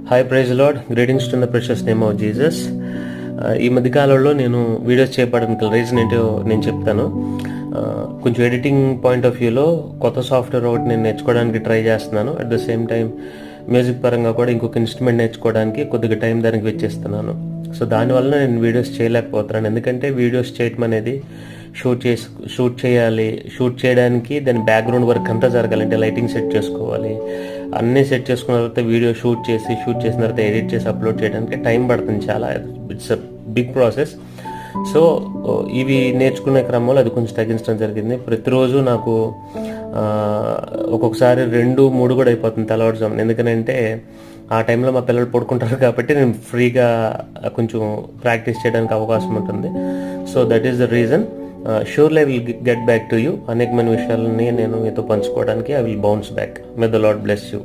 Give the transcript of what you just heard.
Hi praise Lord, greetings to the precious name of Jesus. ఈ మధ్యకాలంలో నేను videos చేయడానికి రీజన్ ఏంటో నేను చెప్తాను. కొంచెం ఎడిటింగ్ పాయింట్ ఆఫ్ వ్యూలో కొత్త సాఫ్ట్వేర్ ఒకటి నేను నేర్చుకోవడానికి ట్రై చేస్తున్నాను. At the same time music పరంగా కూడా ఇంకొక ఇన్స్ట్రుమెంట్ నేర్చుకోవడానికి కొద్దిగా టైం దానికి వెచ్చిస్తున్నాను. సో దానివల్ల నేను వీడియోస్ చేయలేకపోతున్నాను. ఎందుకంటే వీడియోస్ చేయటం అనేది షూట్ చేయడానికి దాని బ్యాక్గ్రౌండ్ వర్క్ అంతా జరగాలంటే లైటింగ్ సెట్ చేసుకోవాలి. అన్నీ సెట్ చేసుకున్న తర్వాత వీడియో షూట్ చేసిన తర్వాత ఎడిట్ చేసి అప్లోడ్ చేయడానికి టైం పడుతుంది చాలా. It's a big process. So ఇవి నేర్చుకునే క్రమంలో అది కొంచెం తగ్గించడం జరిగింది. ప్రతిరోజు నాకు ఒక్కొక్కసారి 2-3 కూడా అయిపోతుంది తెల్లవారుజామున. ఎందుకనంటే ఆ టైంలో మా పిల్లలు పడుకుంటారు కాబట్టి నేను ఫ్రీగా కొంచెం ప్రాక్టీస్ చేయడానికి అవకాశం ఉంటుంది. So that is the reason. Surely I will get back to you. అనేకమైన విషయాలని నేను మీతో పంచుకోవడానికి I will bounce back. May the lord bless you.